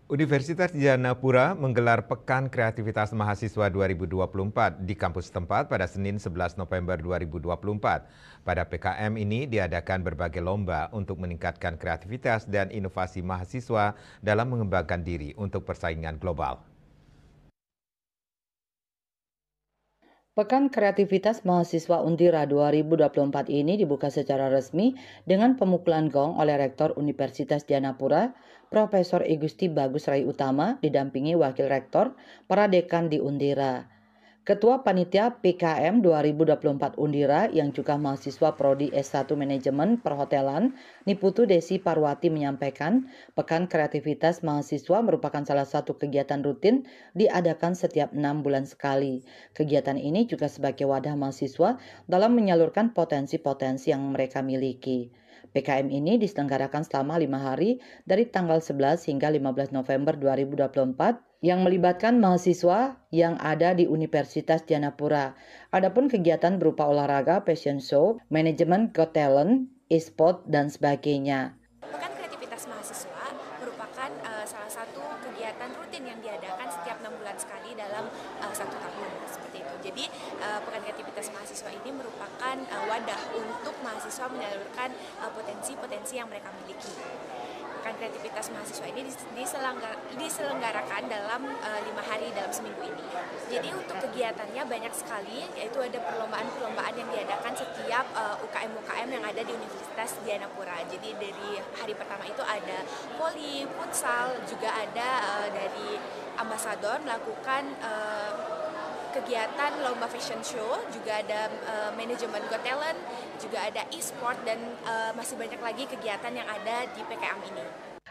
Universitas Dianapura menggelar Pekan Kreativitas Mahasiswa 2024 di kampus tempat pada Senin 11 November 2024. Pada PKM ini diadakan berbagai lomba untuk meningkatkan kreativitas dan inovasi mahasiswa dalam mengembangkan diri untuk persaingan global. Pekan Kreativitas Mahasiswa Undira 2024 ini dibuka secara resmi dengan pemukulan gong oleh Rektor Universitas Dianapura, Profesor Igusti Bagus Rai Utama, didampingi Wakil Rektor, para dekan di Undira. Ketua Panitia PKM 2024 Undira yang juga mahasiswa Prodi S1 Manajemen Perhotelan, Niputu Desi Parwati menyampaikan, Pekan Kreativitas Mahasiswa merupakan salah satu kegiatan rutin diadakan setiap 6 bulan sekali. Kegiatan ini juga sebagai wadah mahasiswa dalam menyalurkan potensi-potensi yang mereka miliki. PKM ini diselenggarakan selama 5 hari dari tanggal 11 hingga 15 November 2024 yang melibatkan mahasiswa yang ada di Universitas Dianapura. Adapun kegiatan berupa olahraga, fashion show, manajemen Got Talent, e-sport, dan sebagainya. Pekan Kreativitas Mahasiswa merupakan salah satu kegiatan rutin yang diadakan setiap 6 bulan sekali dalam 1 tahun seperti itu. Jadi Pekan Kreativitas Mahasiswa ini merupakan wadah untuk mahasiswa menyalurkan potensi-potensi yang mereka miliki. Pekan Kreativitas Mahasiswa ini diselenggarakan dalam 5 hari dalam seminggu ini. Jadi untuk kegiatannya banyak sekali, yaitu ada perlombaan-perlombaan yang diadakan setiap UKM-UKM yang ada di Universitas Dianapura. Jadi dari hari pertama itu ada voli, futsal, juga ada dari ambasador melakukan kegiatan lomba fashion show, juga ada manajemen Got Talent, juga ada e-sport, dan masih banyak lagi kegiatan yang ada di PKM ini.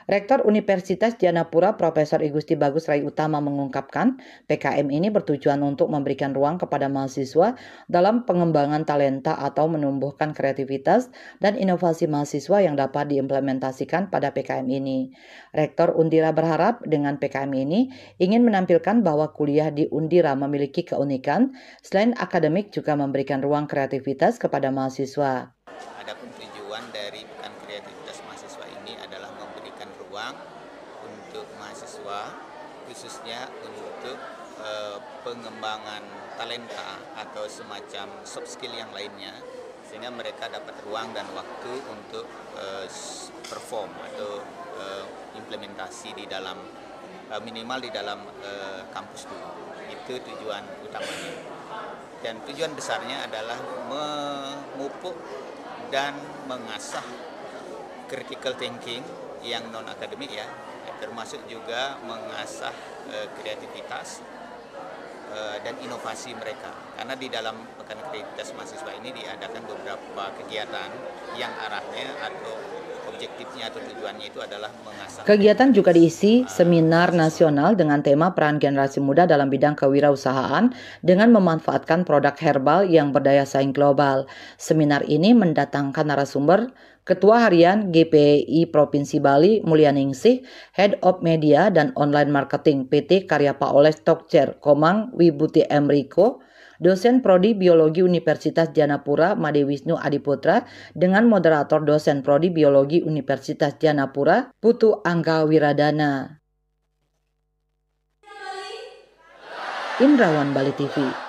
Rektor Universitas Dianapura Profesor Igusti Bagus Rai Utama mengungkapkan, PKM ini bertujuan untuk memberikan ruang kepada mahasiswa dalam pengembangan talenta atau menumbuhkan kreativitas dan inovasi mahasiswa yang dapat diimplementasikan pada PKM ini. Rektor Undira berharap dengan PKM ini ingin menampilkan bahwa kuliah di Undira memiliki keunikan, selain akademik juga memberikan ruang kreativitas kepada mahasiswa. Adapun tujuan dari Pekan Kreativitas Mahasiswa ini adalah memberikan ruang untuk mahasiswa, khususnya untuk pengembangan talenta atau semacam soft skill yang lainnya, sehingga mereka dapat ruang dan waktu untuk perform atau implementasi di dalam minimal di dalam kampus dulu. Itu tujuan utamanya. Dan tujuan besarnya adalah memupuk dan mengasah critical thinking yang non-akademik ya, termasuk juga mengasah kreativitas dan inovasi mereka. Karena di dalam Pekan Kreativitas Mahasiswa ini diadakan beberapa kegiatan yang arahnya atau objektifnya atau tujuannya itu adalah mengasah. Kegiatan juga diisi seminar nasional dengan tema peran generasi muda dalam bidang kewirausahaan dengan memanfaatkan produk herbal yang berdaya saing global. Seminar ini mendatangkan narasumber Ketua Harian GPI Provinsi Bali Mulyaningsih, Head of Media dan Online Marketing PT Karya Paoles Tokcer Komang Wibuti Emriko, dosen Prodi Biologi Universitas Dianapura Made Wisnu Adiputra dengan moderator dosen Prodi Biologi Universitas Dianapura Putu Angga Wiradana. Indrawan Bali TV.